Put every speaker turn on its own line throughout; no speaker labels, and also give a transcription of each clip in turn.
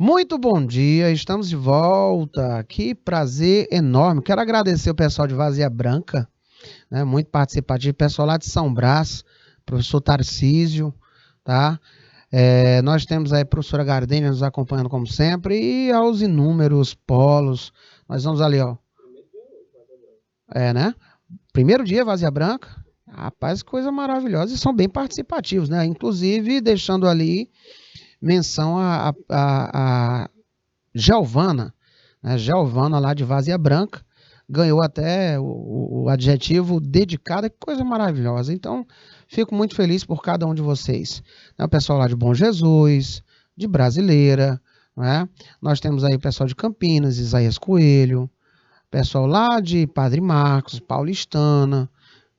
Muito bom dia, estamos de volta. Que prazer enorme. Quero agradecer o pessoal de Vazia Branca, né? Muito participativo, pessoal lá de São Brás, professor Tarcísio, tá? Nós temos aí a professora Gardênia nos acompanhando como sempre e aos inúmeros polos. Nós vamos ali, ó. Né? Primeiro dia, Vazia Branca. Rapaz, coisa maravilhosa. E são bem participativos, né? Inclusive, deixando ali menção a Giovana, né? Giovana lá de Vazia Branca, ganhou até o adjetivo dedicada, que coisa maravilhosa. Então, fico muito feliz por cada um de vocês. O pessoal lá de Bom Jesus, de Brasileira, né? Nós temos aí o pessoal de Campinas, Isaías Coelho, pessoal lá de Padre Marcos, Paulistana,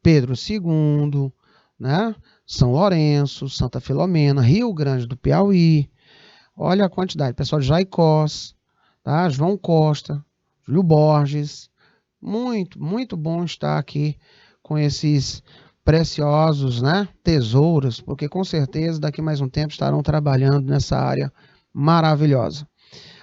Pedro II, né? São Lourenço, Santa Filomena, Rio Grande do Piauí. Olha a quantidade, pessoal de Jaicós, tá? João Costa, Júlio Borges. Muito bom estar aqui com esses preciosos, né, tesouros, porque com certeza daqui mais um tempo estarão trabalhando nessa área maravilhosa.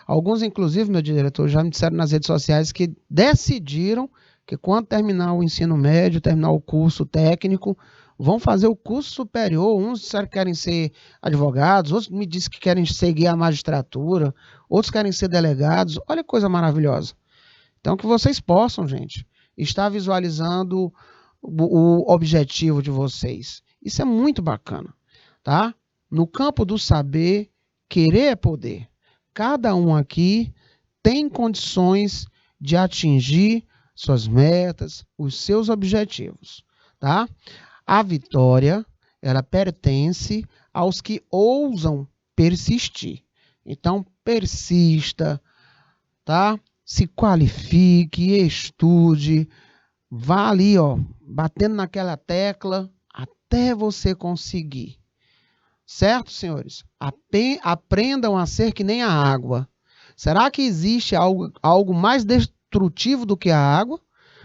Alguns, inclusive, meu diretor, já me disseram nas redes sociais que decidiram que quando terminar o ensino médio, terminar o curso técnico, vão fazer o curso superior. Uns disseram que querem ser advogados, outros me disseram que querem seguir a magistratura, outros querem ser delegados. Olha que coisa maravilhosa. Então, que vocês possam, gente, estar visualizando o objetivo de vocês. Isso é muito bacana, tá? No campo do saber, querer é poder. Cada um aqui tem condições de atingir suas metas, os seus objetivos, tá? A vitória, ela pertence aos que ousam persistir. Então, persista, tá? Se qualifique, estude, vá ali, ó, batendo naquela tecla até você conseguir. Certo, senhores? Aprendam a ser que nem a água. Será que existe algo mais destrutivo do que a água?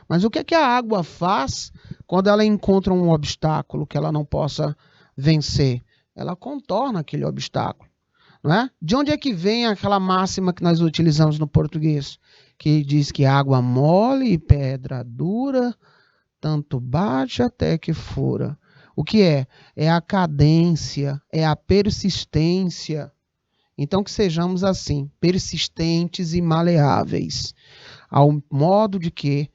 Mas o que é que a água faz quando ela encontra um obstáculo que ela não possa vencer? Ela contorna aquele obstáculo, não é? De onde é que vem aquela máxima que nós utilizamos no português, que diz que água mole e pedra dura, tanto bate até que fura? O que é? É a cadência, é a persistência. Então que sejamos assim, persistentes e maleáveis, ao modo de que,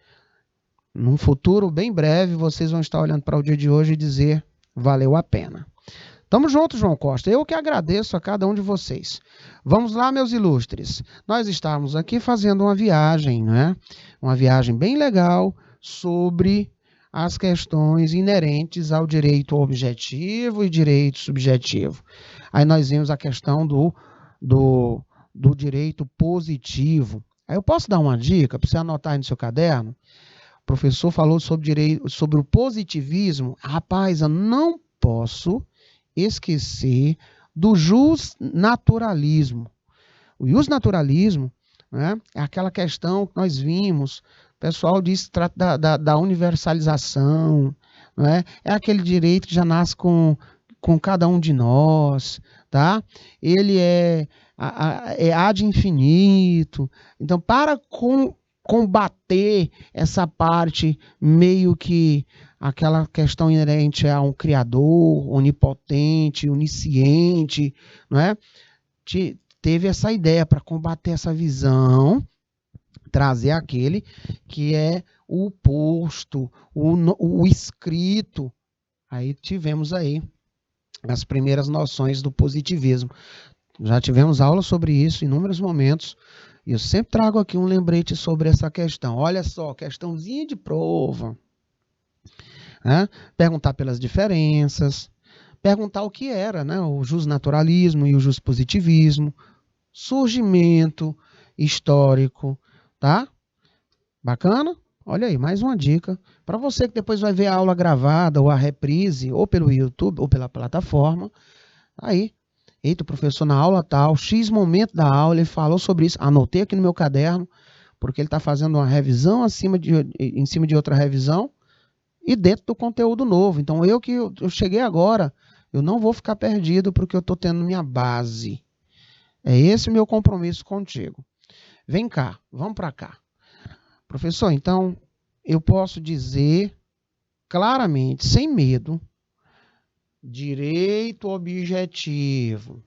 num futuro bem breve, vocês vão estar olhando para o dia de hoje e dizer, valeu a pena. Tamo junto, João Costa. Eu que agradeço a cada um de vocês. Vamos lá, meus ilustres. Nós estamos aqui fazendo uma viagem, né? Uma viagem bem legal sobre as questões inerentes ao direito objetivo e direito subjetivo. Aí nós vimos a questão do direito positivo. Aí eu posso dar uma dica para você anotar aí no seu caderno? O professor falou sobre o positivismo. Rapaz, eu não posso esquecer do justnaturalismo. O justnaturalismo, né, é aquela questão que nós vimos, o pessoal diz da universalização, né, é aquele direito que já nasce com cada um de nós, tá? Ele é ad infinito. Então, para combater essa parte meio que aquela questão inerente a um criador onipotente, onisciente, não é? Teve essa ideia para combater essa visão, trazer aquele que é o posto, o escrito. Aí tivemos aí as primeiras noções do positivismo. Já tivemos aula sobre isso em inúmeros momentos. E eu sempre trago aqui um lembrete sobre essa questão. Olha só, questãozinha de prova. Né? Perguntar pelas diferenças, perguntar o que era, né? O justnaturalismo e o justpositivismo, surgimento histórico, tá? Bacana? Olha aí, mais uma dica. Para você que depois vai ver a aula gravada ou a reprise, ou pelo YouTube, ou pela plataforma, aí, eita, o professor na aula tal, X momento da aula, ele falou sobre isso, anotei aqui no meu caderno, porque ele está fazendo uma revisão em cima de outra revisão, e dentro do conteúdo novo. Então, eu cheguei agora, eu não vou ficar perdido porque eu estou tendo minha base. É esse o meu compromisso contigo. Vem cá, vamos para cá. Professor, então eu posso dizer claramente, sem medo, direito objetivo.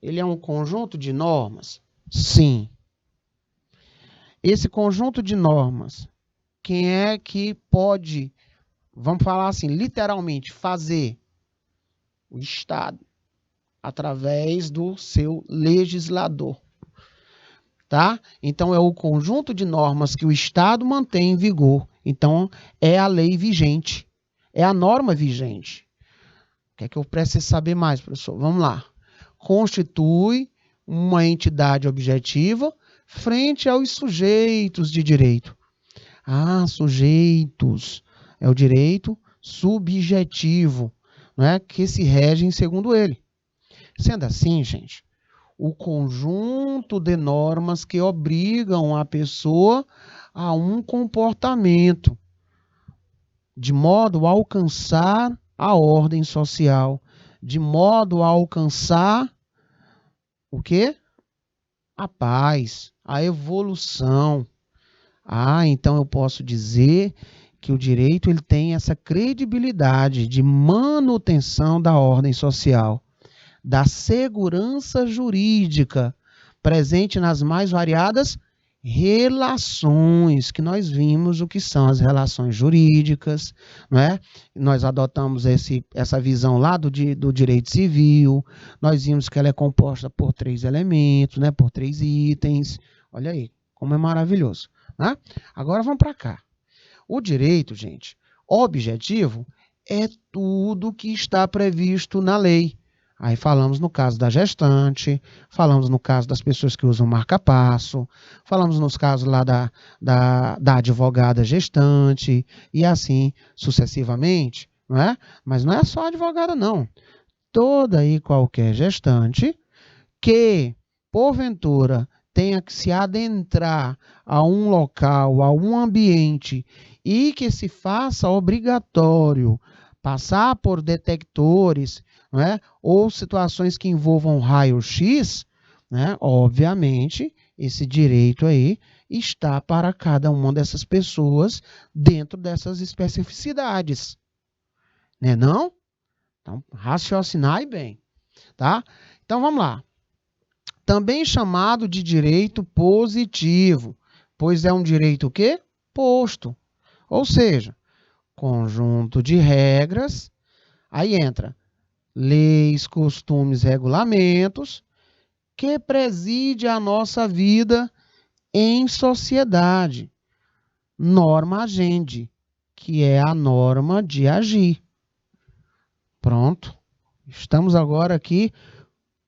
Ele é um conjunto de normas? Sim. Esse conjunto de normas, quem é que pode, vamos falar assim, literalmente, fazer? O Estado, através do seu legislador. Tá? Então, é o conjunto de normas que o Estado mantém em vigor. Então, é a lei vigente. É a norma vigente. O que é que eu preciso saber mais, professor? Vamos lá. Constitui uma entidade objetiva frente aos sujeitos de direito. Ah, sujeitos. É o direito subjetivo, não é? Que se regem segundo ele. Sendo assim, gente, o conjunto de normas que obrigam a pessoa a um comportamento, de modo a alcançar a ordem social, de modo a alcançar o quê? A paz, a evolução. Ah, então eu posso dizer que o direito ele tem essa credibilidade de manutenção da ordem social, da segurança jurídica, presente nas mais variadas relações, que nós vimos o que são as relações jurídicas, não é? Nós adotamos essa visão lá do direito civil, nós vimos que ela é composta por 3 elementos, né? Por 3 itens. Olha aí, como é maravilhoso. Né? Agora vamos para cá. O direito, gente, objetivo é tudo que está previsto na lei. Aí falamos no caso da gestante, falamos no caso das pessoas que usam marca-passo, falamos nos casos lá da advogada gestante, e assim sucessivamente, não é? Mas não é só a advogada, não. Toda e qualquer gestante que, porventura, tenha que se adentrar a um local, a um ambiente, e que se faça obrigatório passar por detectores, não é? Ou situações que envolvam raio-x, né? Obviamente, esse direito aí está para cada uma dessas pessoas dentro dessas especificidades. Né não? Então, raciocinai bem, tá? Então, vamos lá. Também chamado de direito positivo, pois é um direito o quê? Posto. Ou seja, conjunto de regras, aí entra leis, costumes, regulamentos, que preside a nossa vida em sociedade. Norma agendi, que é a norma de agir. Pronto. Estamos agora aqui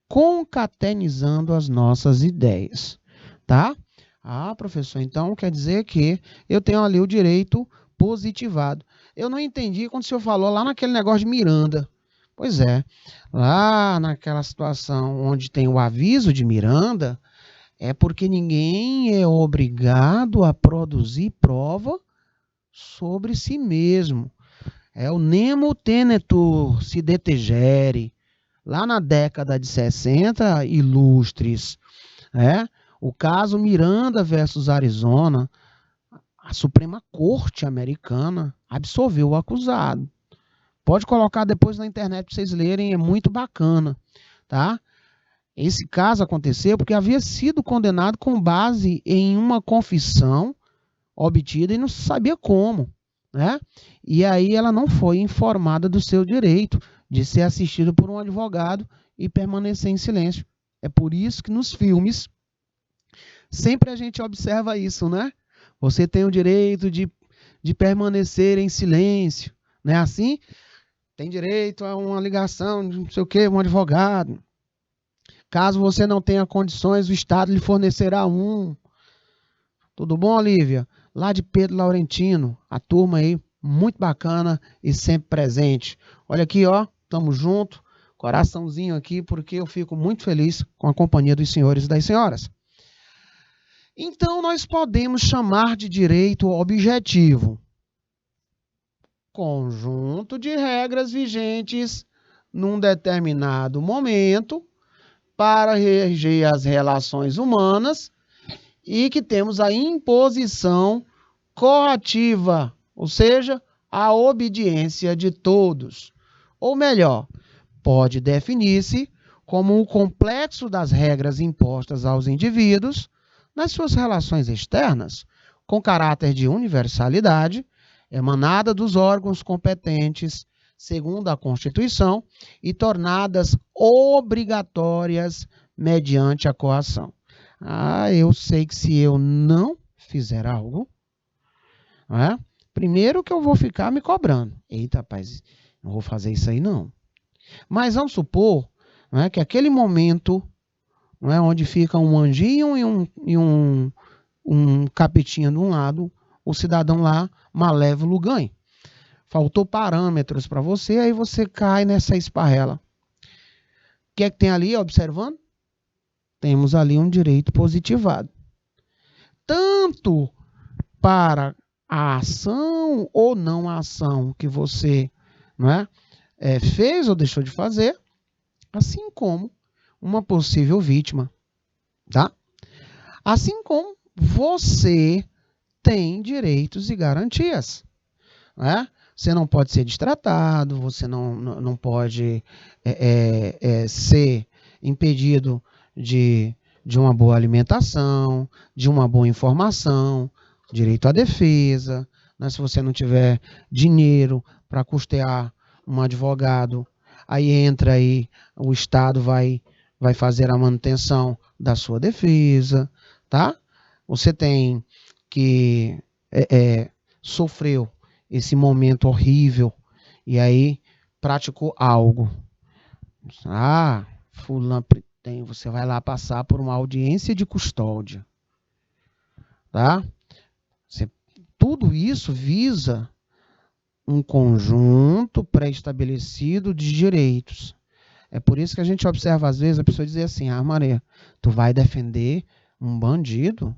concatenizando as nossas ideias, tá? Ah, professor, então quer dizer que eu tenho ali o direito positivado. Eu não entendi quando o senhor falou lá naquele negócio de Miranda. Pois é, lá naquela situação onde tem o aviso de Miranda, é porque ninguém é obrigado a produzir prova sobre si mesmo. É o nemo tenetur se detegere. Lá na década de 60, ilustres, o caso Miranda versus Arizona, a Suprema Corte americana absolveu o acusado. Pode colocar depois na internet para vocês lerem, é muito bacana, tá? Esse caso aconteceu porque havia sido condenado com base em uma confissão obtida e não sabia como, né? E aí ela não foi informada do seu direito de ser assistida por um advogado e permanecer em silêncio. É por isso que nos filmes sempre a gente observa isso, né? Você tem o direito de permanecer em silêncio, não é assim? Tem direito a uma ligação de não sei o quê, um advogado. Caso você não tenha condições, o Estado lhe fornecerá um. Tudo bom, Olívia? Lá de Pedro Laurentino, a turma aí, muito bacana e sempre presente. Olha aqui, ó, tamo junto, coraçãozinho aqui, porque eu fico muito feliz com a companhia dos senhores e das senhoras. Então, nós podemos chamar de direito objetivo conjunto de regras vigentes num determinado momento para reger as relações humanas e que temos a imposição coativa, ou seja, a obediência de todos. Ou melhor, pode definir-se como o complexo das regras impostas aos indivíduos nas suas relações externas, com caráter de universalidade, emanada dos órgãos competentes, segundo a Constituição, e tornadas obrigatórias mediante a coação. Eu sei que se eu não fizer algo, primeiro que eu vou ficar me cobrando. Eita, rapaz, não vou fazer isso aí não. Mas vamos supor que aquele momento onde fica um anjinho e um capetinha de um lado, o cidadão lá malévolo ganha. Faltou parâmetros para você, aí você cai nessa esparrela. O que é que tem ali, observando? Temos ali um direito positivado. Tanto para a ação ou não ação que você fez ou deixou de fazer, assim como uma possível vítima, tá? Assim como você tem direitos e garantias, Você não pode ser destratado, você não pode ser impedido de uma boa alimentação, de uma boa informação, direito à defesa, se você não tiver dinheiro para custear um advogado, aí entra aí, o Estado vai fazer a manutenção da sua defesa, tá? Você tem que sofreu esse momento horrível e aí praticou algo. Fulano você vai lá passar por uma audiência de custódia, tá? Tudo isso visa um conjunto pré-estabelecido de direitos. É por isso que a gente observa às vezes a pessoa dizer assim: Maria, tu vai defender um bandido?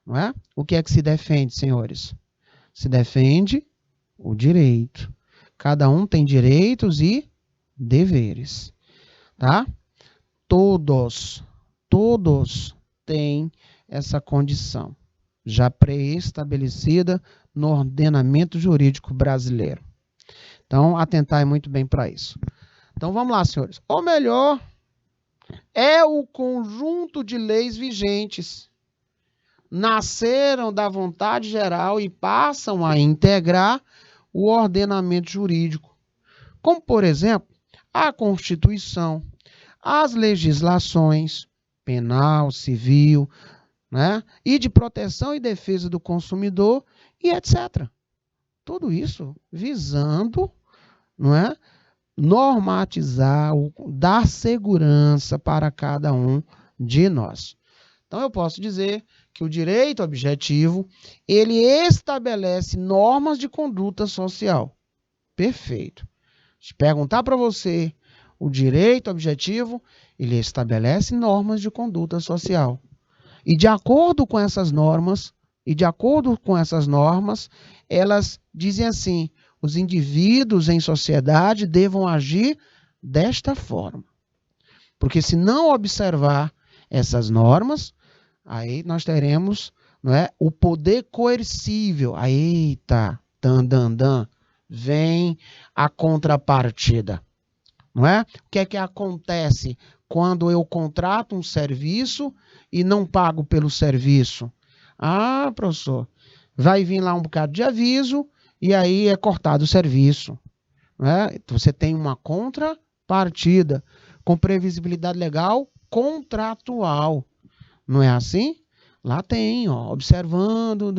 Não é? O que é que se defende, senhores? Se defende o direito. Cada um tem direitos e deveres, tá? Todos têm essa condição já pré-estabelecida no ordenamento jurídico brasileiro. Então, atentai muito bem para isso. Então, vamos lá, senhores. Ou melhor, é o conjunto de leis vigentes. Nasceram da vontade geral e passam a integrar o ordenamento jurídico. Como, por exemplo, a Constituição, as legislações penal, civil, e de proteção e defesa do consumidor e etc. Tudo isso visando, normatizar, dar segurança para cada um de nós. Então eu posso dizer que o direito objetivo, ele estabelece normas de conduta social. Perfeito. Se perguntar para você, o direito objetivo, ele estabelece normas de conduta social. E de acordo com essas normas, elas dizem assim: os indivíduos em sociedade devam agir desta forma. Porque se não observar essas normas, aí nós teremos o poder coercível. Eita, vem a contrapartida. O que é que acontece quando eu contrato um serviço e não pago pelo serviço? Professor, vai vir lá um bocado de aviso e aí é cortado o serviço. Você tem uma contrapartida com previsibilidade legal contratual. Não é assim? Lá tem, observando,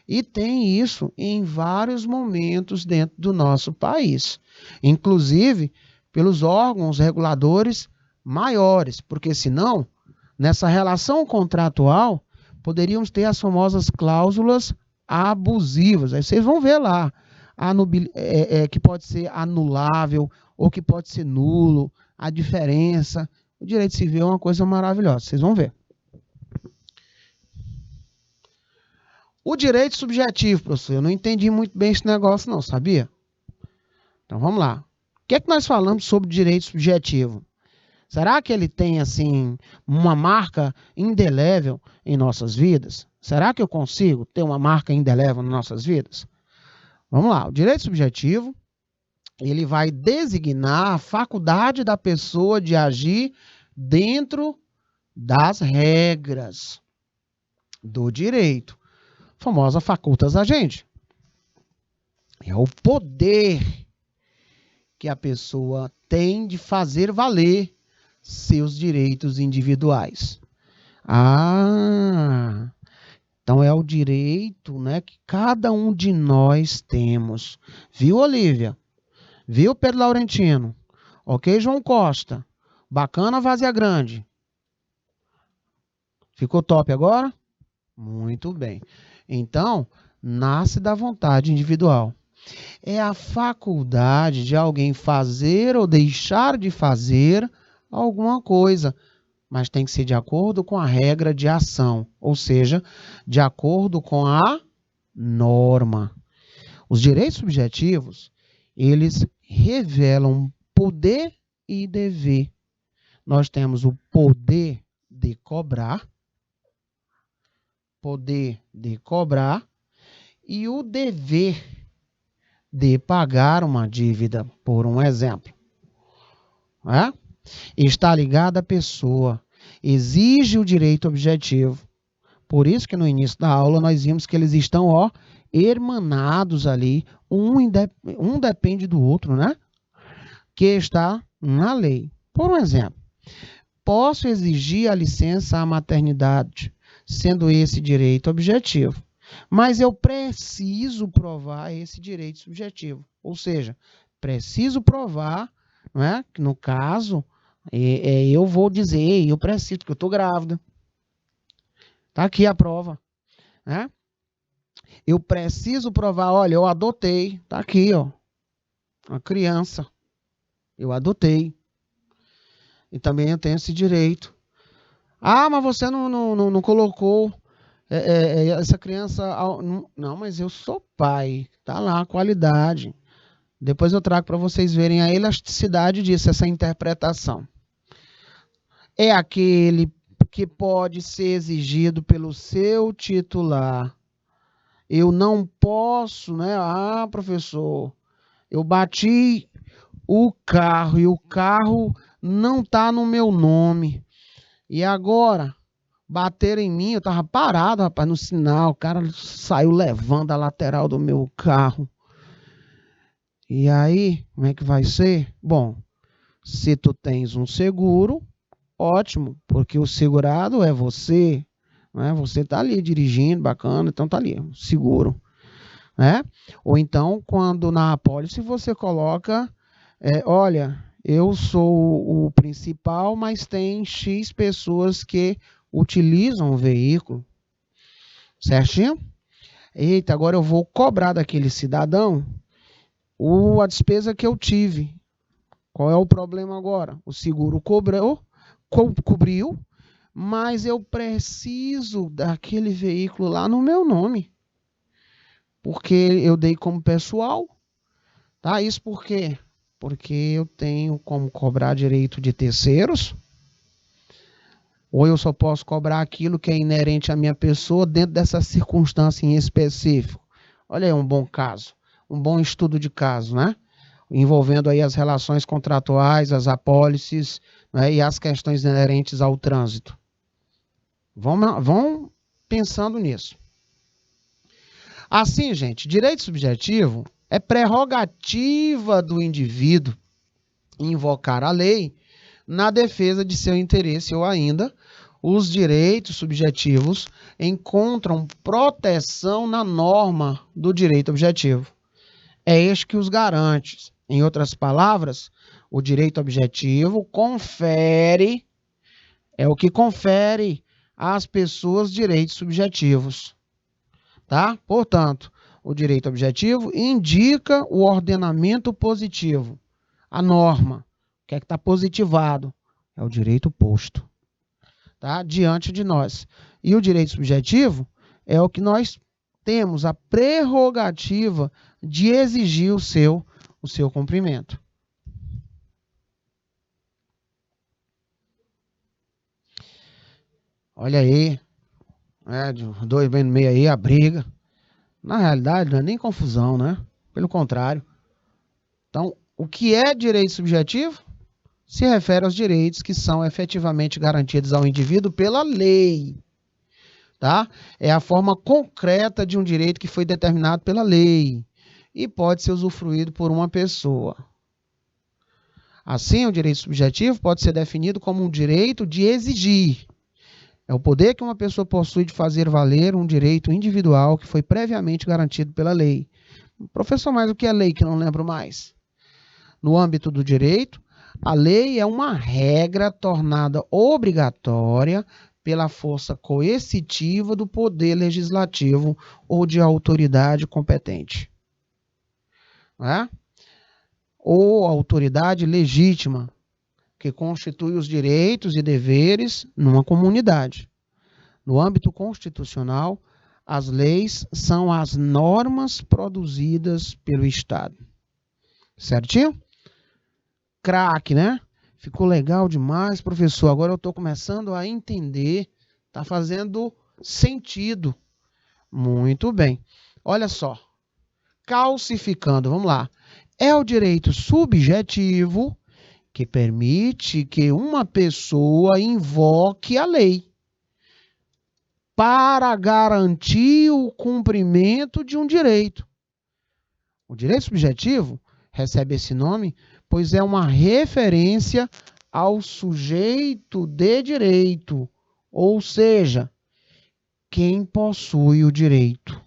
e tem isso em vários momentos dentro do nosso país. Inclusive pelos órgãos reguladores maiores, porque senão, nessa relação contratual, poderíamos ter as famosas cláusulas abusivas. Aí vocês vão ver lá, que pode ser anulável ou que pode ser nulo, a diferença. O direito civil é uma coisa maravilhosa, vocês vão ver. O direito subjetivo, professor, eu não entendi muito bem esse negócio não, sabia? Então vamos lá. O que é que nós falamos sobre direito subjetivo? Será que ele tem, assim, uma marca indelével em nossas vidas? Será que eu consigo ter uma marca indelével nas nossas vidas? Vamos lá, o direito subjetivo, ele vai designar a faculdade da pessoa de agir dentro das regras do direito. A famosa facultas agente. É o poder que a pessoa tem de fazer valer seus direitos individuais. Então é o direito, né, que cada um de nós temos. Viu, Olívia? Viu, Pedro Laurentino? Ok, João Costa? Bacana, Vazia Grande. Ficou top agora? Muito bem. Então, nasce da vontade individual. É a faculdade de alguém fazer ou deixar de fazer alguma coisa, mas tem que ser de acordo com a regra de ação, ou seja, de acordo com a norma. Os direitos subjetivos, eles revelam poder e dever. Nós temos o poder de cobrar e o dever de pagar uma dívida, por um exemplo. Está ligado à pessoa, exige o direito objetivo. Por isso que no início da aula nós vimos que eles estão, hermanados ali, um depende do outro, né? Que está na lei. Por um exemplo, posso exigir a licença à maternidade, sendo esse direito objetivo, mas eu preciso provar esse direito subjetivo. Ou seja, preciso provar, não é? Que no caso, eu vou dizer, eu preciso, que eu estou grávida. Está aqui a prova, né? Eu preciso provar, olha, eu adotei, está aqui, uma criança, eu adotei. E também eu tenho esse direito. Mas você não colocou essa criança... Não, mas eu sou pai. Tá lá a qualidade. Depois eu trago para vocês verem a elasticidade disso, essa interpretação. É aquele que pode ser exigido pelo seu titular. Eu não posso, né? Professor, eu bati o carro e o carro não está no meu nome. E agora, bateram em mim, eu estava parado, rapaz, no sinal, o cara saiu levando a lateral do meu carro. E aí, como é que vai ser? Bom, se tu tens um seguro, ótimo, porque o segurado é você, né? Você está ali dirigindo, bacana, então tá ali, seguro, né? Ou então, quando na apólice você coloca, olha, eu sou o principal, mas tem X pessoas que utilizam o veículo, certinho? Eita, agora eu vou cobrar daquele cidadão a despesa que eu tive. Qual é o problema agora? O seguro cobriu, mas eu preciso daquele veículo lá no meu nome, porque eu dei como pessoal, tá? Isso por quê? Porque eu tenho como cobrar direito de terceiros, ou eu só posso cobrar aquilo que é inerente à minha pessoa dentro dessa circunstância em específico. Olha aí um bom caso, um bom estudo de caso, né? Envolvendo aí as relações contratuais, as apólices, né? E as questões inerentes ao trânsito. Vão pensando nisso. Assim, gente, direito subjetivo é prerrogativa do indivíduo invocar a lei na defesa de seu interesse, ou ainda, os direitos subjetivos encontram proteção na norma do direito objetivo. É este que os garante. Em outras palavras, o direito objetivo é o que confere às pessoas direitos subjetivos. Tá? Portanto, o direito objetivo indica o ordenamento positivo, a norma. O que é que está positivado? É o direito posto, tá? Diante de nós. E o direito subjetivo é o que nós temos a prerrogativa de exigir o seu cumprimento. Olha aí, de dois bem no meio aí, a briga. Na realidade, não é nem confusão, né? Pelo contrário. Então, o que é direito subjetivo? Se refere aos direitos que são efetivamente garantidos ao indivíduo pela lei. Tá? É a forma concreta de um direito que foi determinado pela lei e pode ser usufruído por uma pessoa. Assim, o direito subjetivo pode ser definido como um direito de exigir. É o poder que uma pessoa possui de fazer valer um direito individual que foi previamente garantido pela lei. Professor, mas o que é lei que eu não lembro mais? No âmbito do direito, a lei é uma regra tornada obrigatória pela força coercitiva do poder legislativo ou de autoridade competente. Não é? Ou autoridade legítima, que constitui os direitos e deveres numa comunidade. No âmbito constitucional, as leis são as normas produzidas pelo Estado. Certinho? Craque, né? Ficou legal demais, professor. Agora eu estou começando a entender. Está fazendo sentido. Muito bem. Olha só. Calcificando, vamos lá. É o direito subjetivo que permite que uma pessoa invoque a lei para garantir o cumprimento de um direito. O direito subjetivo recebe esse nome pois é uma referência ao sujeito de direito, ou seja, quem possui o direito.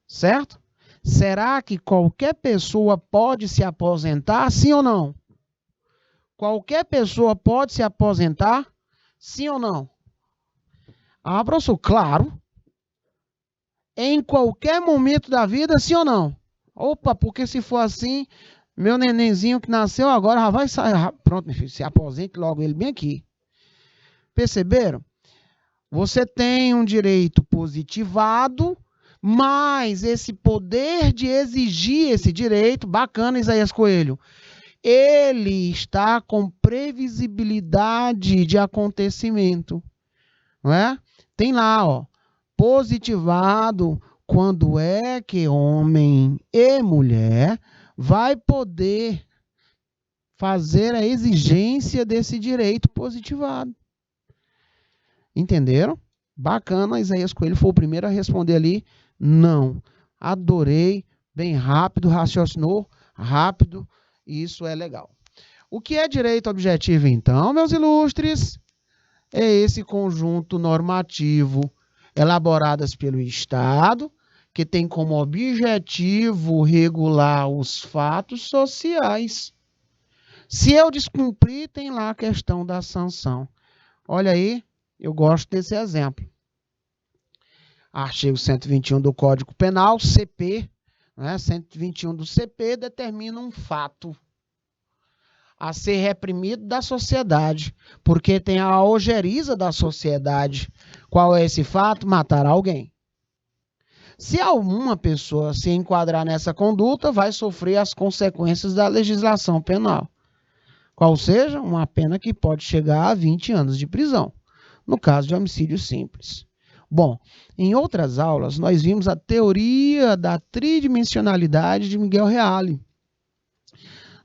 Certo? Será que qualquer pessoa pode se aposentar, sim ou não? Qualquer pessoa pode se aposentar, sim ou não? Ah, professor, claro. Em qualquer momento da vida, sim ou não? Opa, porque se for assim, meu nenenzinho que nasceu agora já vai sair. Pronto, meu filho, se aposente logo ele bem aqui. Perceberam? Você tem um direito positivado, mas esse poder de exigir esse direito, bacana, Isaías Coelho, ele está com previsibilidade de acontecimento. Não é? Tem lá, ó, positivado, quando é que homem e mulher vai poder fazer a exigência desse direito positivado. Entenderam? Bacana, Isaías Coelho foi o primeiro a responder ali, não. Adorei, bem rápido, raciocinou rápido, e isso é legal. O que é direito objetivo, então, meus ilustres? É esse conjunto normativo elaboradas pelo Estado, que tem como objetivo regular os fatos sociais. Se eu descumprir, tem lá a questão da sanção. Olha aí, eu gosto desse exemplo. Artigo 121 do Código Penal, CP, 121 do CP determina um fato a ser reprimido da sociedade, porque tem a ojeriza da sociedade. Qual é esse fato? Matar alguém. Se alguma pessoa se enquadrar nessa conduta, vai sofrer as consequências da legislação penal. Qual seja, uma pena que pode chegar a 20 anos de prisão, no caso de homicídio simples. Bom, em outras aulas, nós vimos a teoria da tridimensionalidade de Miguel Reale.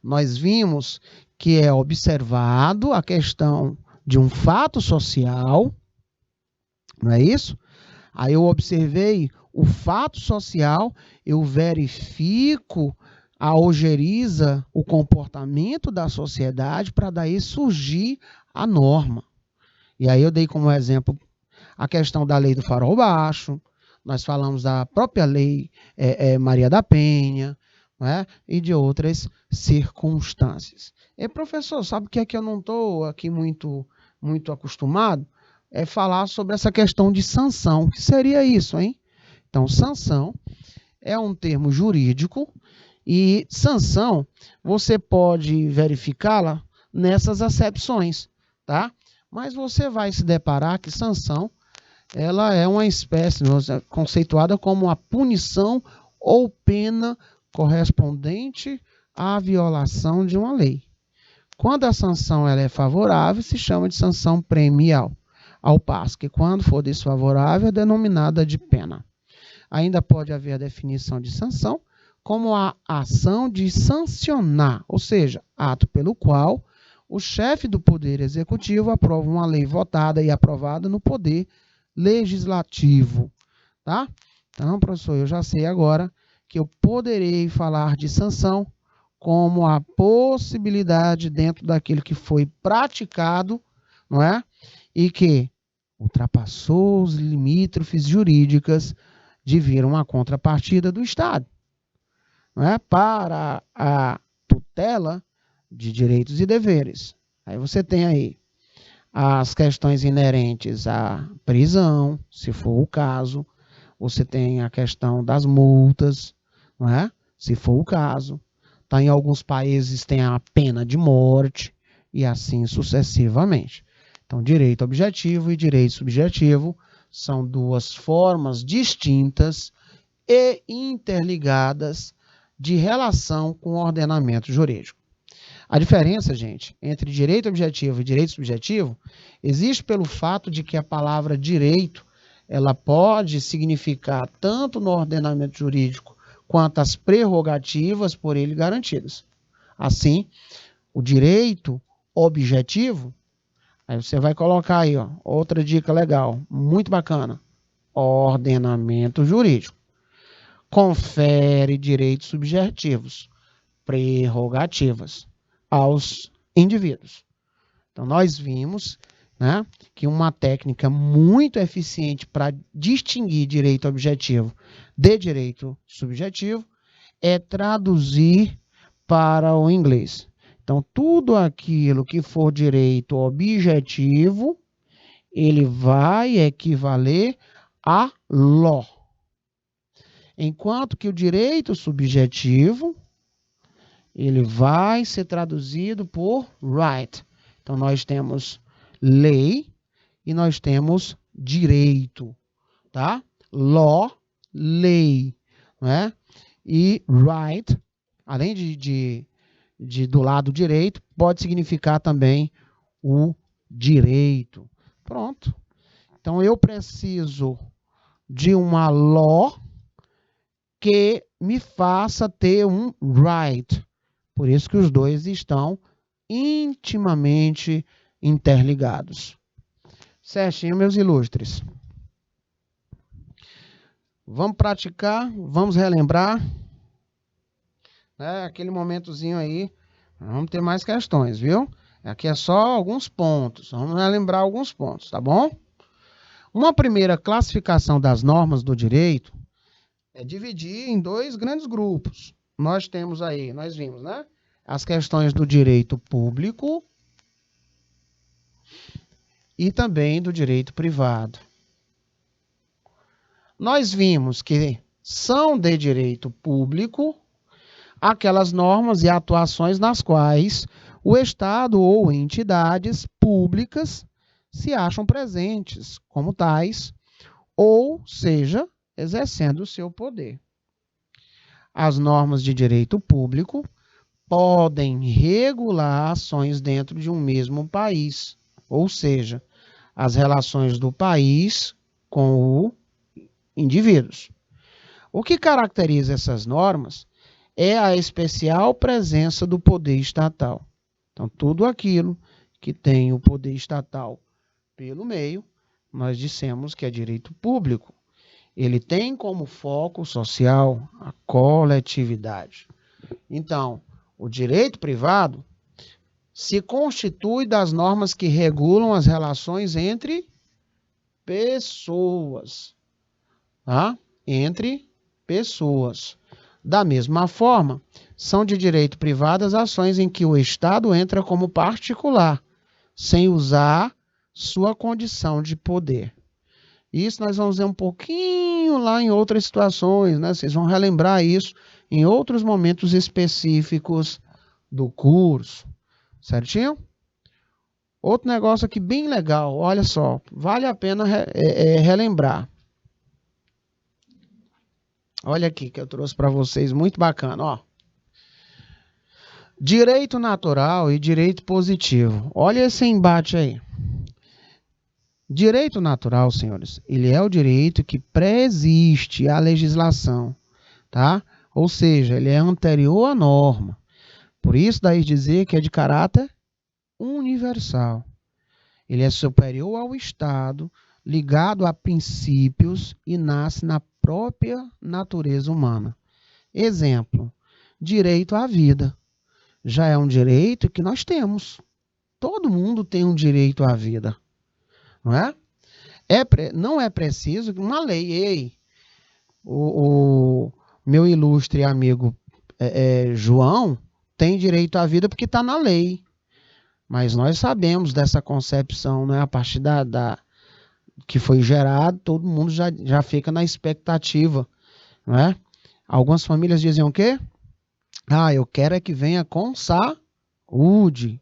Nós vimos que é observado a questão de um fato social, não é isso? Aí eu observei o fato social, eu verifico a ojeriza, o comportamento da sociedade para daí surgir a norma. E aí eu dei como exemplo a questão da lei do farol baixo, nós falamos da própria lei Maria da Penha, né, e de outras circunstâncias. E professor, sabe o que é que eu não estou aqui muito acostumado? É falar sobre essa questão de sanção. O que seria isso, hein? Então, sanção é um termo jurídico e sanção você pode verificá-la nessas acepções, tá? Mas você vai se deparar que sanção ela é uma espécie conceituada como a punição ou pena correspondente à violação de uma lei. Quando a sanção ela é favorável, se chama de sanção premial. ao passo que, quando for desfavorável, é denominada de pena. Ainda pode haver a definição de sanção como a ação de sancionar, ou seja, ato pelo qual o chefe do Poder Executivo aprova uma lei votada e aprovada no Poder Legislativo. Tá? Então, professor, eu já sei agora que eu poderei falar de sanção como a possibilidade dentro daquilo que foi praticado, não é? E que ultrapassou os limítrofes jurídicas de vir uma contrapartida do Estado, não é? Para a tutela de direitos e deveres. Aí você tem aí as questões inerentes à prisão, se for o caso. Você tem a questão das multas, não é? Se for o caso. Tá, em alguns países tem a pena de morte e assim sucessivamente. Então, direito objetivo e direito subjetivo são duas formas distintas e interligadas de relação com o ordenamento jurídico. A diferença, gente, entre direito objetivo e direito subjetivo existe pelo fato de que a palavra direito ela pode significar tanto no ordenamento jurídico quanto as prerrogativas por ele garantidas. Assim, o direito objetivo, aí você vai colocar aí, ó, outra dica legal, muito bacana, ordenamento jurídico. Confere direitos subjetivos, prerrogativas aos indivíduos. Então, nós vimos, né, que uma técnica muito eficiente para distinguir direito objetivo de direito subjetivo é traduzir para o inglês. Então, tudo aquilo que for direito objetivo, ele vai equivaler a law. Enquanto que o direito subjetivo, ele vai ser traduzido por right. Então, nós temos lei e nós temos direito, tá? Law, lei, né? E right, além do lado direito, pode significar também o direito. Pronto. Então, eu preciso de uma law que me faça ter um right. Por isso que os dois estão intimamente interligados. Certinho, meus ilustres. Vamos praticar, vamos relembrar. Aquele momentozinho aí, vamos ter mais questões, viu? Aqui é só alguns pontos, vamos relembrar alguns pontos, tá bom? Uma primeira classificação das normas do direito é dividir em dois grandes grupos. Nós temos aí, nós vimos, né? As questões do direito público e também do direito privado. Nós vimos que são de direito público aquelas normas e atuações nas quais o Estado ou entidades públicas se acham presentes como tais, ou seja, exercendo o seu poder. As normas de direito público podem regular ações dentro de um mesmo país, ou seja, as relações do país com o indivíduos. O que caracteriza essas normas é a especial presença do poder estatal. Então, tudo aquilo que tem o poder estatal pelo meio, nós dissemos que é direito público. Ele tem como foco social a coletividade. Então, o direito privado se constitui das normas que regulam as relações entre pessoas. Tá? Entre pessoas. Da mesma forma, são de direito privado as ações em que o Estado entra como particular, sem usar sua condição de poder. Isso nós vamos ver um pouquinho lá em outras situações, né? Vocês vão relembrar isso em outros momentos específicos do curso, certinho? Outro negócio aqui bem legal, olha só, vale a pena relembrar. Olha aqui que eu trouxe para vocês, muito bacana, ó. Direito natural e direito positivo. Olha esse embate aí. Direito natural, senhores, ele é o direito que preexiste à legislação, tá? Ou seja, ele é anterior à norma. Por isso, daí dizer que é de caráter universal. Ele é superior ao Estado, ligado a princípios e nasce na própria natureza humana. Exemplo, direito à vida. Já é um direito que nós temos. Todo mundo tem um direito à vida, não é? Não é preciso uma lei. Ei, o meu ilustre amigo João tem direito à vida porque está na lei. Mas nós sabemos dessa concepção, né? A partir que foi gerado, todo mundo já fica na expectativa, não é? Algumas famílias diziam o quê? Eu quero é que venha com saúde,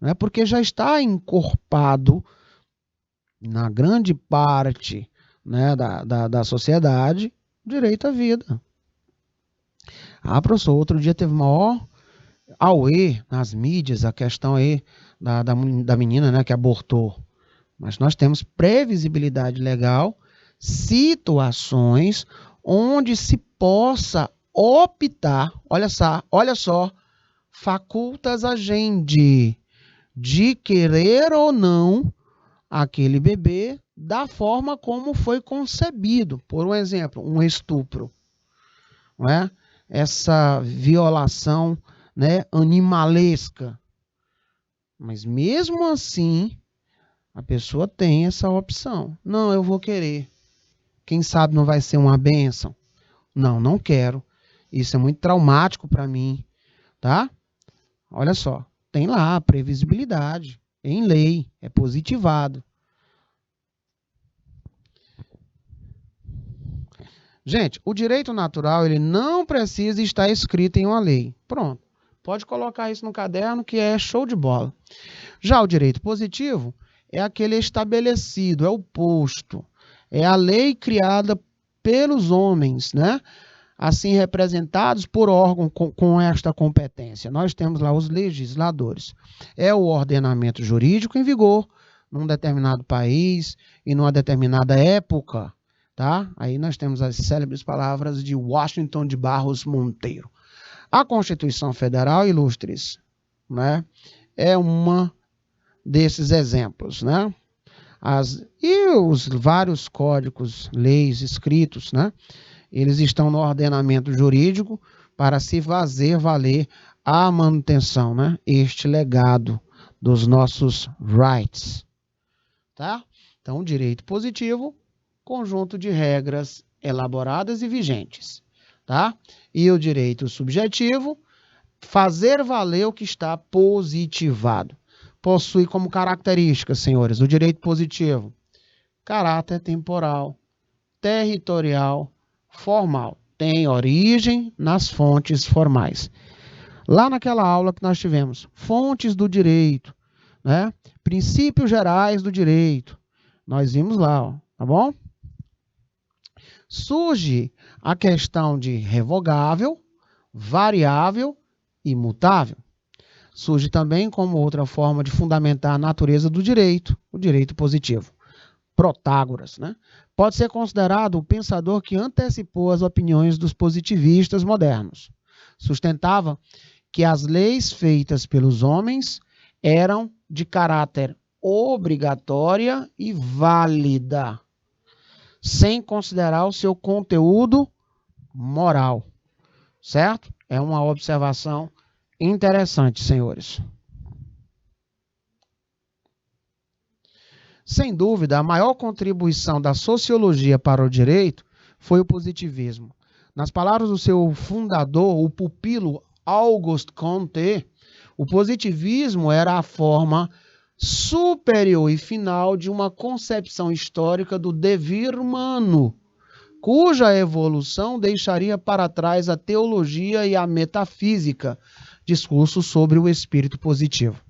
não é? Porque já está encorpado na grande parte, né, da sociedade o direito à vida. Professor, outro dia teve maior auê nas mídias, a questão aí da menina, né, que abortou. Mas nós temos previsibilidade legal, situações onde se possa optar, olha só, facultas agendi de querer ou não aquele bebê da forma como foi concebido. Por um exemplo, um estupro, não é? Essa violação, né, animalesca. Mas mesmo assim, a pessoa tem essa opção. Não, eu vou querer. Quem sabe não vai ser uma bênção? Não quero. Isso é muito traumático para mim, tá? Olha só, tem lá a previsibilidade em lei, é positivado. Gente, o direito natural, ele não precisa estar escrito em uma lei. Pronto. Pode colocar isso no caderno que é show de bola. Já o direito positivo é aquele estabelecido, é o posto. É a lei criada pelos homens, né? Assim representados por órgão com esta competência. Nós temos lá os legisladores. É o ordenamento jurídico em vigor num determinado país e numa determinada época. Tá? Aí nós temos as célebres palavras de Washington de Barros Monteiro. A Constituição Federal, ilustres, né, é uma desses exemplos, né? E os vários códigos, leis escritos, né, eles estão no ordenamento jurídico para se fazer valer a manutenção, né, este legado dos nossos rights. Tá? Então, o direito positivo, conjunto de regras elaboradas e vigentes, tá? E o direito subjetivo, fazer valer o que está positivado. Possui como características, senhores, o direito positivo, caráter temporal, territorial, formal. Tem origem nas fontes formais. Lá naquela aula que nós tivemos, fontes do direito, né? Princípios gerais do direito. Nós vimos lá, ó, tá bom? Surge a questão de revogável, variável e mutável. Surge também como outra forma de fundamentar a natureza do direito, o direito positivo. Protágoras, né? Pode ser considerado o pensador que antecipou as opiniões dos positivistas modernos. Sustentava que as leis feitas pelos homens eram de caráter obrigatória e válida, sem considerar o seu conteúdo moral, certo? É uma observação interessante, senhores. Sem dúvida, a maior contribuição da sociologia para o direito foi o positivismo. Nas palavras do seu fundador, o pupilo Auguste Comte, o positivismo era a forma superior e final de uma concepção histórica do devir humano, cuja evolução deixaria para trás a teologia e a metafísica, discurso sobre o espírito positivo.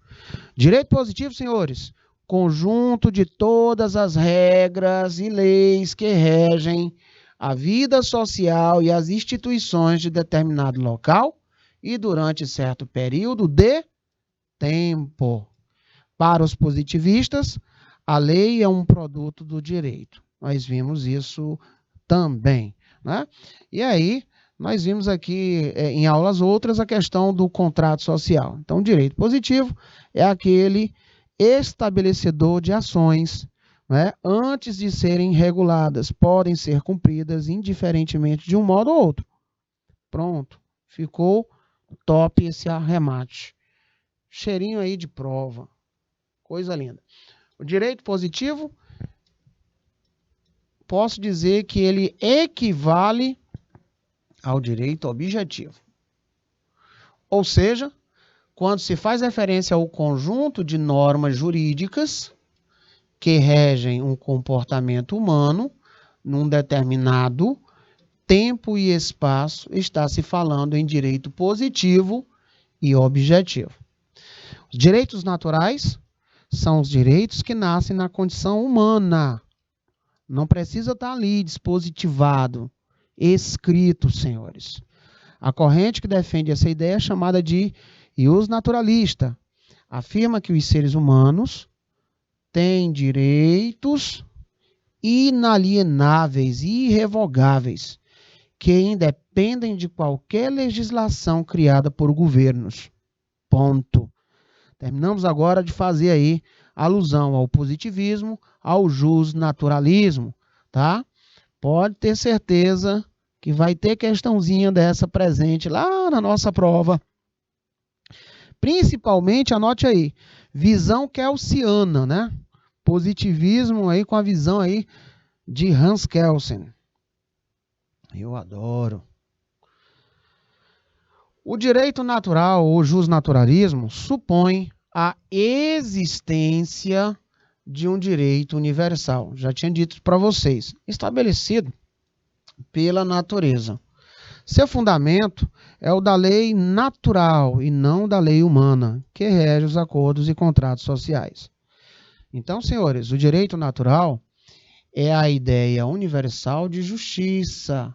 Direito positivo, senhores, conjunto de todas as regras e leis que regem a vida social e as instituições de determinado local e durante certo período de tempo. Para os positivistas, a lei é um produto do direito. Nós vimos isso também, né? E aí, nós vimos aqui em aulas outras a questão do contrato social. Então, o direito positivo é aquele estabelecedor de ações, né, antes de serem reguladas, podem ser cumpridas indiferentemente de um modo ou outro. Pronto, ficou top esse arremate. Cheirinho aí de prova, coisa linda. O direito positivo, posso dizer que ele equivale ao direito objetivo. Ou seja, quando se faz referência ao conjunto de normas jurídicas que regem um comportamento humano num determinado tempo e espaço, está se falando em direito positivo e objetivo. Os direitos naturais são os direitos que nascem na condição humana. Não precisa estar ali dispositivado, escrito, senhores. A corrente que defende essa ideia é chamada de ius naturalista. Afirma que os seres humanos têm direitos inalienáveis e irrevogáveis, que independem de qualquer legislação criada por governos. Ponto. Terminamos agora de fazer aí alusão ao positivismo, ao justnaturalismo, tá? Pode ter certeza que vai ter questãozinha dessa presente lá na nossa prova. Principalmente, anote aí, visão kelsiana, né? Positivismo aí com a visão aí de Hans Kelsen. Eu adoro. O direito natural ou justnaturalismo supõe a existência de um direito universal. Já tinha dito para vocês, estabelecido pela natureza. Seu fundamento é o da lei natural e não da lei humana, que rege os acordos e contratos sociais. Então, senhores, o direito natural é a ideia universal de justiça.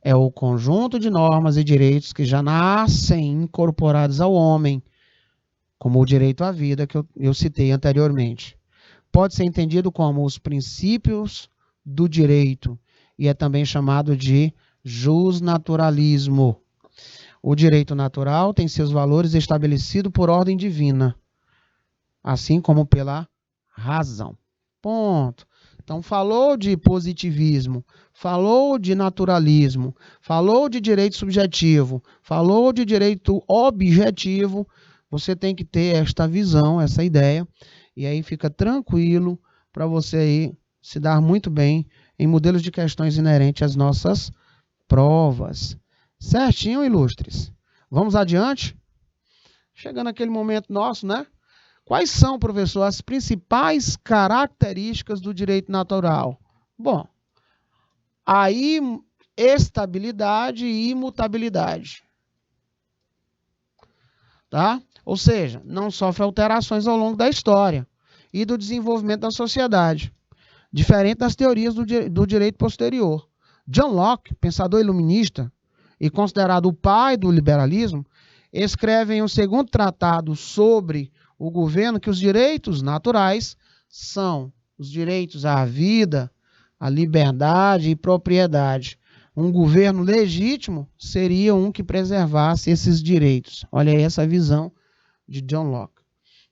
É o conjunto de normas e direitos que já nascem incorporados ao homem, como o direito à vida que eu citei anteriormente. Pode ser entendido como os princípios do direito e é também chamado de justnaturalismo. O direito natural tem seus valores estabelecidos por ordem divina, assim como pela razão. Ponto. Então, falou de positivismo, falou de naturalismo, falou de direito subjetivo, falou de direito objetivo, você tem que ter esta visão, essa ideia, e aí fica tranquilo para você aí se dar muito bem em modelos de questões inerentes às nossas provas. Certinho, ilustres? Vamos adiante? Chegando aquele momento nosso, né? Quais são, professor, as principais características do direito natural? Bom, a estabilidade e imutabilidade. Tá? Ou seja, não sofre alterações ao longo da história e do desenvolvimento da sociedade, diferente das teorias do direito posterior. John Locke, pensador iluminista e considerado o pai do liberalismo, escreve em um segundo tratado sobre o governo que os direitos naturais são os direitos à vida, à liberdade e propriedade. Um governo legítimo seria um que preservasse esses direitos. Olha aí essa visão de John Locke.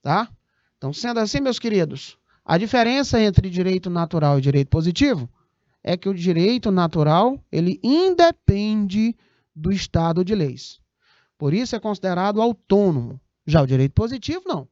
Tá? Então, sendo assim, meus queridos, a diferença entre direito natural e direito positivo é que o direito natural ele independe do estado de leis. Por isso é considerado autônomo. Já o direito positivo, não.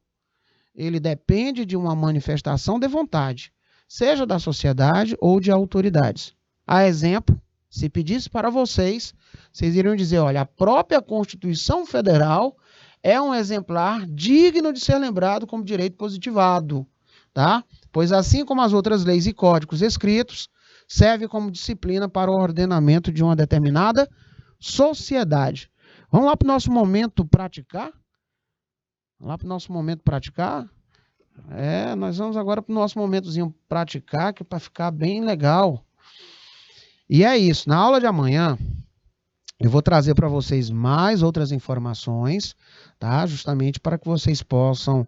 Ele depende de uma manifestação de vontade, seja da sociedade ou de autoridades. A exemplo, se pedisse para vocês, vocês iriam dizer, olha, a própria Constituição Federal é um exemplar digno de ser lembrado como direito positivado, tá? Pois assim como as outras leis e códigos escritos, serve como disciplina para o ordenamento de uma determinada sociedade. Vamos lá para o nosso momento praticar? Nós vamos agora para o nosso momentozinho praticar, que é para ficar bem legal. E é isso, na aula de amanhã, eu vou trazer para vocês mais outras informações, tá? Justamente para que vocês possam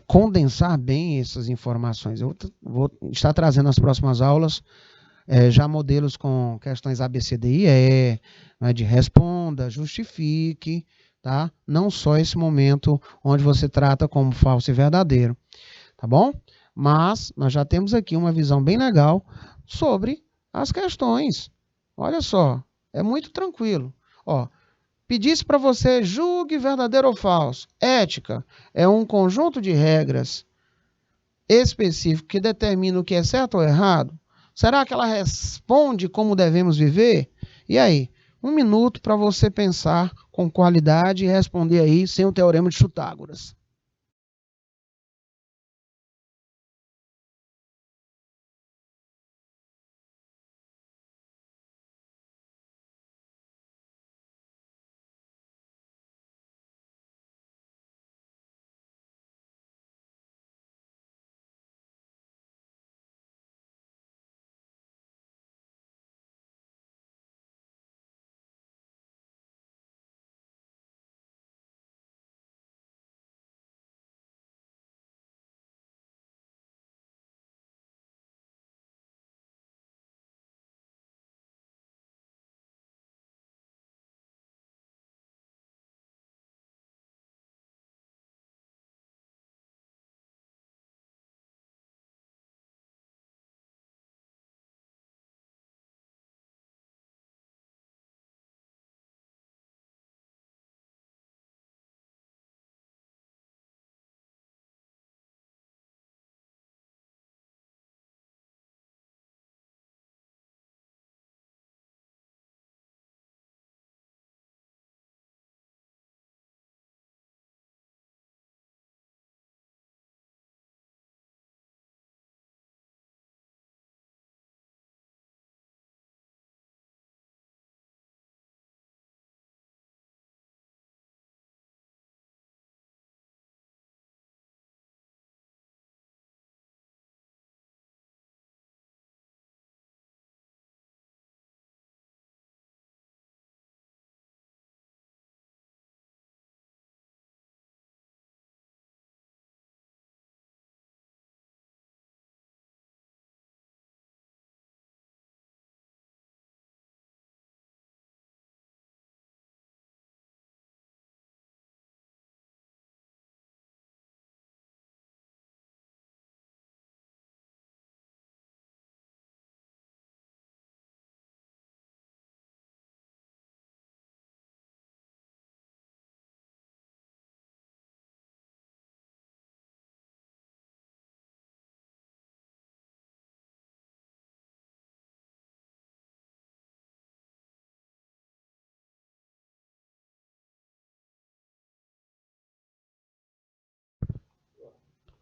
condensar bem essas informações. Eu vou estar trazendo nas próximas aulas já modelos com questões ABCDE, né, de responda, justifique, tá? Não só esse momento onde você trata como falso e verdadeiro, tá bom? Mas nós já temos aqui uma visão bem legal sobre as questões. Olha só, é muito tranquilo. Ó, pedisse para você julgue verdadeiro ou falso. Ética é um conjunto de regras específico que determina o que é certo ou errado? Será que ela responde como devemos viver? E aí, 1 minuto para você pensar com qualidade e responder aí sem o teorema de Pitágoras.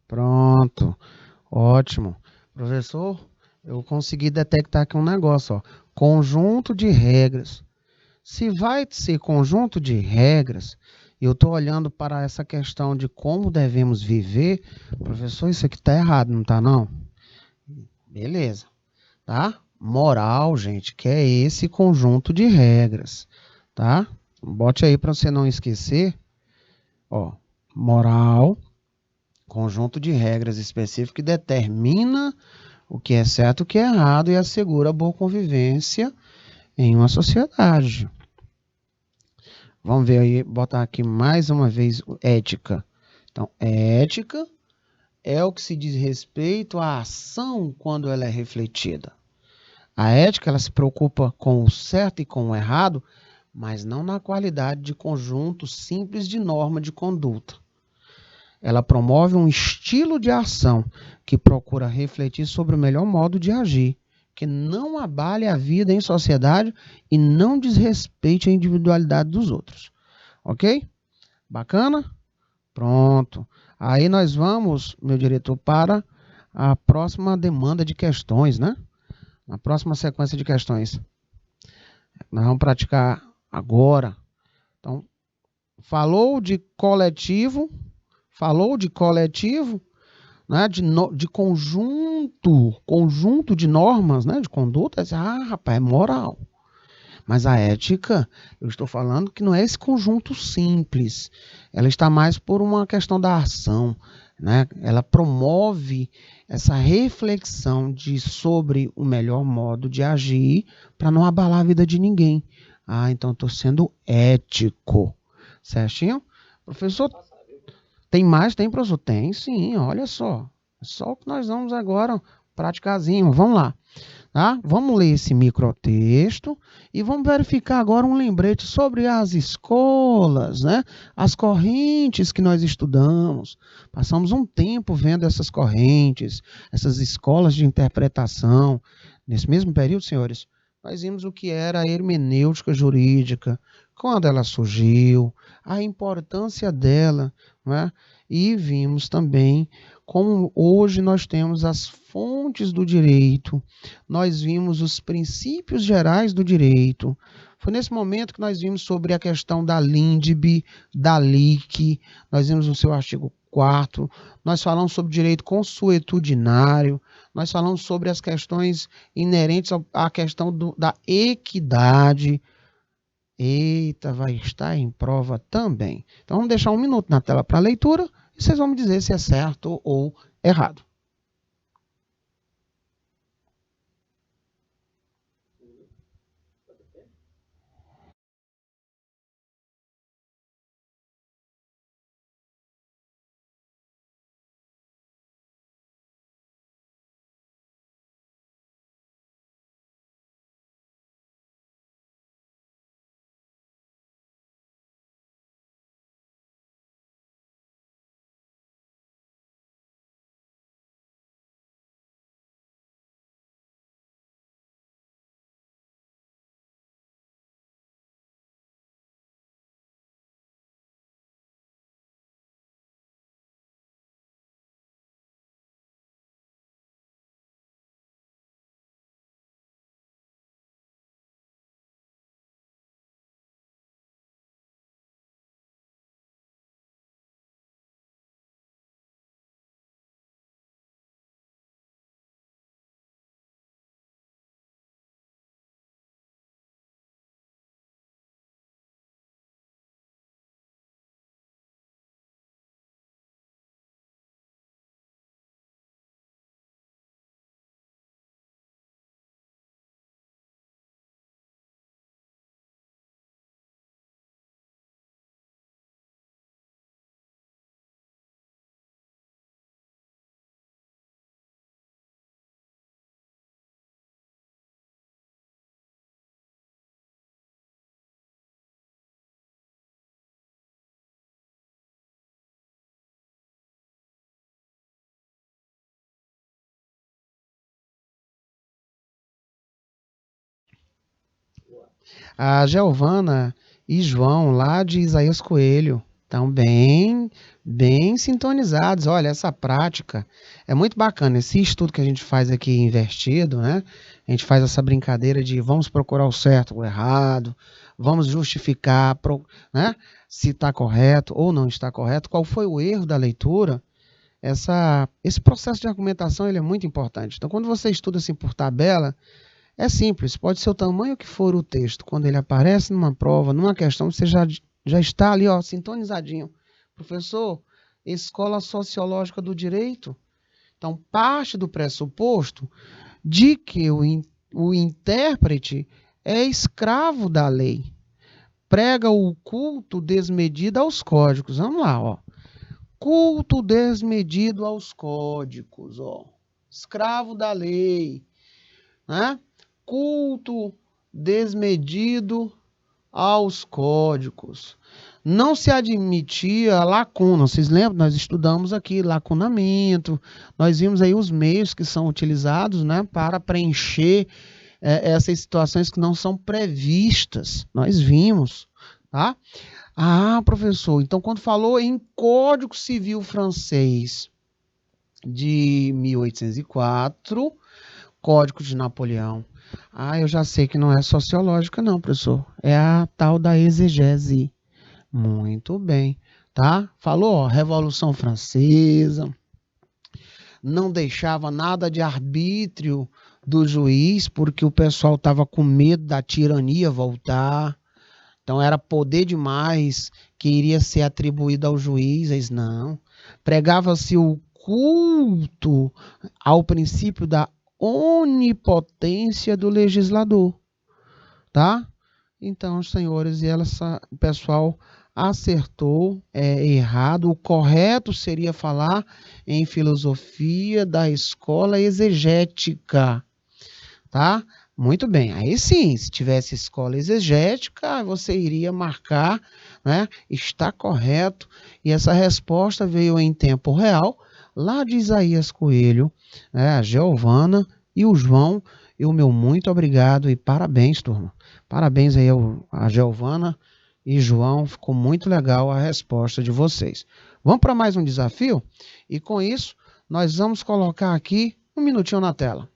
Pronto, ótimo. Professor, eu consegui detectar aqui um negócio, ó. Conjunto de regras. Se vai ser conjunto de regras, e eu estou olhando para essa questão de como devemos viver, professor, isso aqui está errado, não está não? Beleza, tá? Moral, gente, que é esse conjunto de regras, tá? Bote aí para você não esquecer, ó, moral, conjunto de regras específico que determina o que é certo e o que é errado e assegura a boa convivência em uma sociedade. Vamos ver aí, botar aqui mais uma vez ética. Então, ética é o que se diz respeito à ação quando ela é refletida. A ética, ela se preocupa com o certo e com o errado, mas não na qualidade de conjunto simples de norma de conduta. Ela promove um estilo de ação que procura refletir sobre o melhor modo de agir, que não abale a vida em sociedade e não desrespeite a individualidade dos outros. Ok? Bacana? Pronto. Aí nós vamos, meu diretor, para a próxima demanda de questões, né? Na próxima sequência de questões. Nós vamos praticar agora. Então, falou de coletivo, né? De conjunto de normas, né? De condutas. Ah, rapaz, é moral. Mas a ética, eu estou falando que não é esse conjunto simples. Ela está mais por uma questão da ação. né? Ela promove essa reflexão sobre o melhor modo de agir para não abalar a vida de ninguém. Ah, então estou sendo ético. Certinho? Professor, tem mais? Tem, professor? Tem sim, olha só. É só o que nós vamos agora praticarzinho. Vamos lá. Tá? Vamos ler esse microtexto e vamos verificar agora um lembrete sobre as escolas, né? As correntes que nós estudamos. Passamos um tempo vendo essas correntes, essas escolas de interpretação. Nesse mesmo período, senhores, nós vimos o que era a hermenêutica jurídica, quando ela surgiu, a importância dela, né? E vimos também como hoje nós temos as fontes do direito, nós vimos os princípios gerais do direito. Foi nesse momento que nós vimos sobre a questão da LINDB, da LIC, nós vimos no seu artigo 4º, nós falamos sobre direito consuetudinário, nós falamos sobre as questões inerentes à questão da equidade. Eita, vai estar em prova também. Então vamos deixar um minuto na tela para leitura e vocês vão me dizer se é certo ou errado. A Giovana e João, lá de Isaías Coelho, estão bem sintonizados. Olha, essa prática é muito bacana. Esse estudo que a gente faz aqui invertido, né? A gente faz essa brincadeira de vamos procurar o certo ou o errado, vamos justificar, né? Se está correto ou não está correto, qual foi o erro da leitura. Esse processo de argumentação ele é muito importante. Então, quando você estuda assim por tabela, é simples, pode ser o tamanho que for o texto. Quando ele aparece numa prova, numa questão, você já está ali, ó, sintonizadinho. Professor, escola sociológica do direito. Então, parte do pressuposto de que o intérprete é escravo da lei. Prega o culto desmedido aos códigos. Vamos lá, ó. Culto desmedido aos códigos, ó. Escravo da lei, né? Culto desmedido aos códigos. Não se admitia lacuna. Vocês lembram? Nós estudamos aqui lacunamento. Nós vimos aí os meios que são utilizados, né, para preencher essas situações que não são previstas. Nós vimos, tá? Ah, professor, então quando falou em Código Civil Francês de 1804, Código de Napoleão. Ah, eu já sei que não é sociológica não, professor. É a tal da exegese. Muito bem, tá? Falou, ó, Revolução Francesa, não deixava nada de arbítrio do juiz, porque o pessoal estava com medo da tirania voltar, Então era poder demais que iria ser atribuído ao juiz, eles não. Pregava-se o culto ao princípio da onipotência do legislador, tá? Então, senhores, o pessoal acertou, errado. O correto seria falar em filosofia da escola exegética, tá? Muito bem. Aí sim, se tivesse escola exegética, você iria marcar, né? Está correto. E essa resposta veio em tempo real, lá de Isaías Coelho, né? A Giovana e o João. E o meu muito obrigado e parabéns, turma. Parabéns aí a Giovana e João. Ficou muito legal a resposta de vocês. Vamos para mais um desafio? E com isso, nós vamos colocar aqui um minutinho na tela.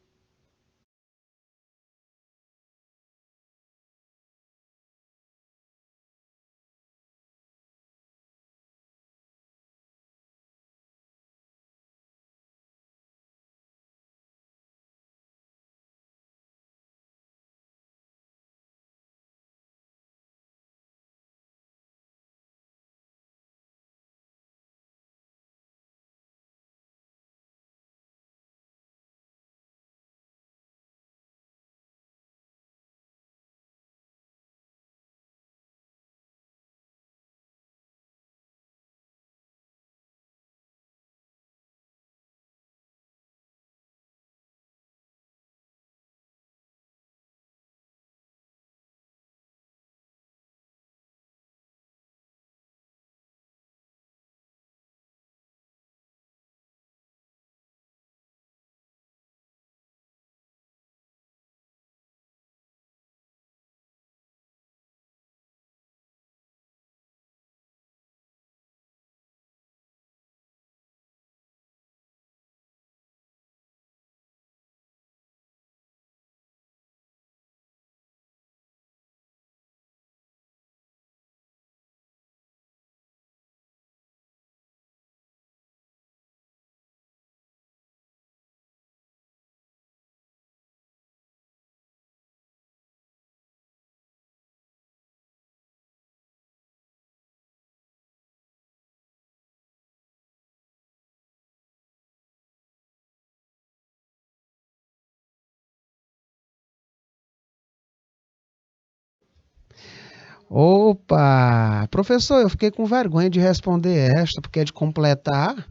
Opa! Professor, eu fiquei com vergonha de responder esta, porque é de completar,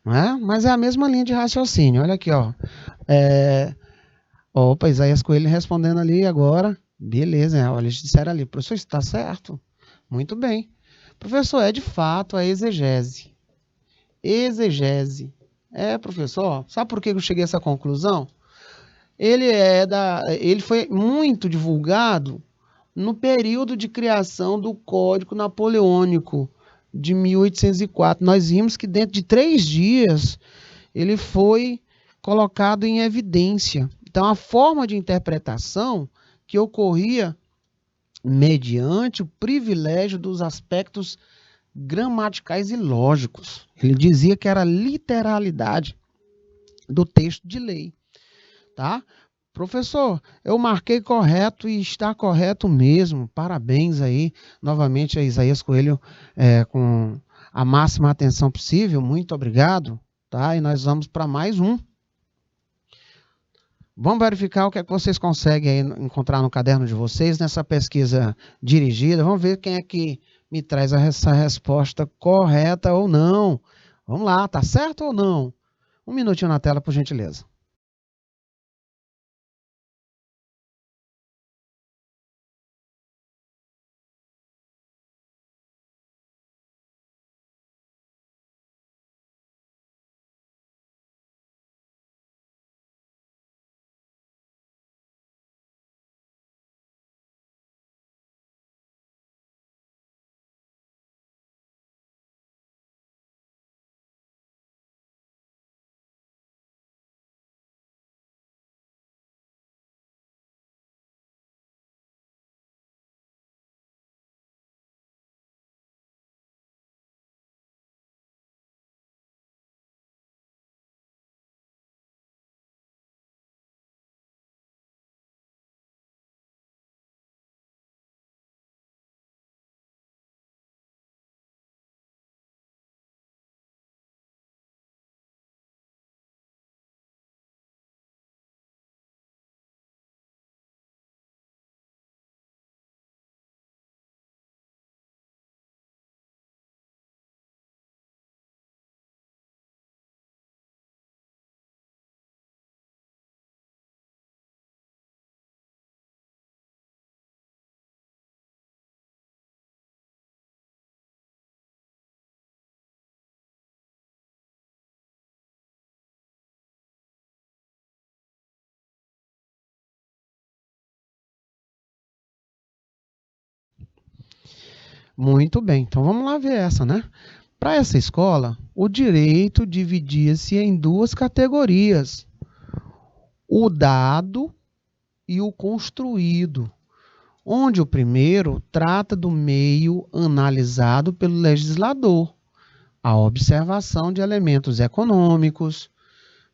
não é? Mas é a mesma linha de raciocínio. Olha aqui, ó. É... Opa, Isaías Coelho respondendo ali agora. Beleza, olha, eles disseram ali, professor, isso está certo? Muito bem. Professor, é de fato a exegese. Exegese. Professor, ó, sabe por que eu cheguei a essa conclusão? Ele foi muito divulgado no período de criação do Código Napoleônico de 1804. Nós vimos que dentro de 3 dias ele foi colocado em evidência. Então, a forma de interpretação que ocorria mediante o privilégio dos aspectos gramaticais e lógicos. Ele dizia que era literalidade do texto de lei, tá? Professor, eu marquei correto e está correto mesmo. Parabéns aí, novamente a Isaías Coelho, com a máxima atenção possível. Muito obrigado, tá? E nós vamos para mais um. Vamos verificar o que é que vocês conseguem aí encontrar no caderno de vocês nessa pesquisa dirigida. Vamos ver quem é que me traz essa resposta correta ou não. Vamos lá, tá certo ou não? Um minutinho na tela, por gentileza. Muito bem, então vamos lá ver essa, né? Para essa escola, o direito dividia-se em duas categorias: o dado e o construído, onde o primeiro trata do meio analisado pelo legislador, a observação de elementos econômicos,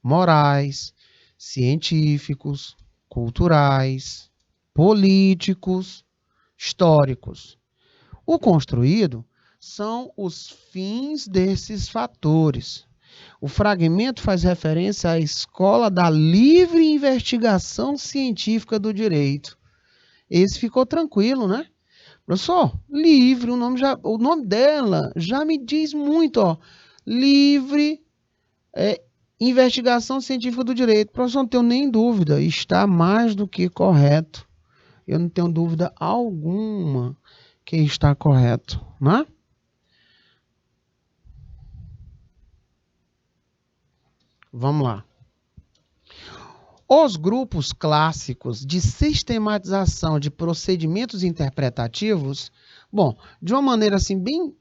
morais, científicos, culturais, políticos, históricos. O construído são os fins desses fatores. O fragmento faz referência à escola da livre investigação científica do direito. Esse ficou tranquilo, né? Professor, livre, o nome dela já me diz muito, ó. Livre investigação científica do direito. Professor, não tenho nem dúvida, está mais do que correto. Eu não tenho dúvida alguma que está correto, né? Vamos lá. Os grupos clássicos de sistematização de procedimentos interpretativos, bom, de uma maneira assim bem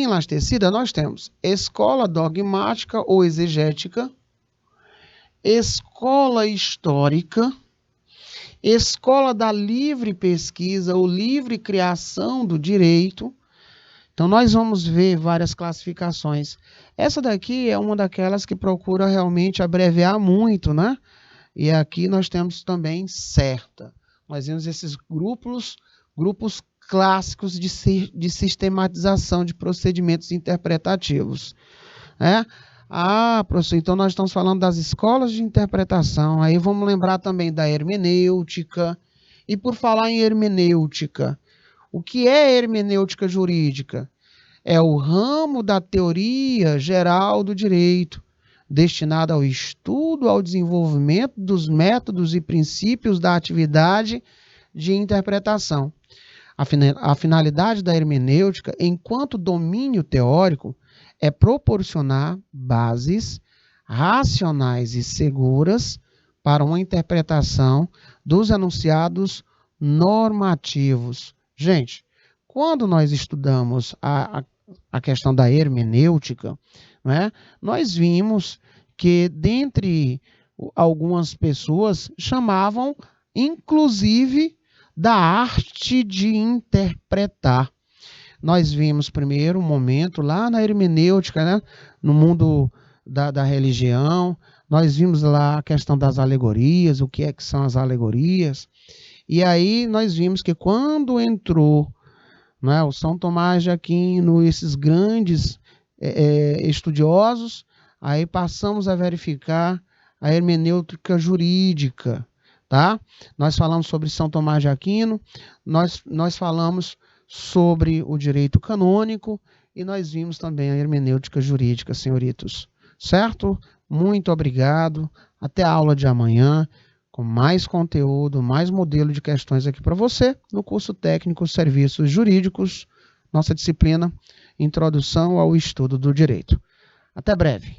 elastecida, nós temos escola dogmática ou exegética, escola histórica, escola da livre pesquisa ou livre criação do direito. Então, nós vamos ver várias classificações. Essa daqui é uma daquelas que procura realmente abreviar muito, né? E aqui nós temos também certa. Nós vemos esses grupos clássicos de sistematização de procedimentos interpretativos. Professor, então nós estamos falando das escolas de interpretação. Aí vamos lembrar também da hermenêutica. E por falar em hermenêutica, o que é hermenêutica jurídica? É o ramo da teoria geral do direito, destinado ao estudo, ao desenvolvimento dos métodos e princípios da atividade de interpretação. A finalidade da hermenêutica, enquanto domínio teórico, é proporcionar bases racionais e seguras para uma interpretação dos enunciados normativos. Gente, quando nós estudamos a questão da hermenêutica, né, nós vimos que, dentre algumas pessoas, chamavam, inclusive, da arte de interpretar. Nós vimos primeiro um momento lá na hermenêutica, né, no mundo da religião, nós vimos lá a questão das alegorias, o que é que são as alegorias, e aí nós vimos que quando entrou, né, o São Tomás de Aquino, esses grandes estudiosos, aí passamos a verificar a hermenêutica jurídica, tá? Nós falamos sobre São Tomás de Aquino, nós falamos sobre o direito canônico e nós vimos também a hermenêutica jurídica, senhoritos. Certo? Muito obrigado. Até a aula de amanhã, com mais conteúdo, mais modelo de questões aqui para você, no curso técnico Serviços Jurídicos, nossa disciplina Introdução ao Estudo do Direito. Até breve.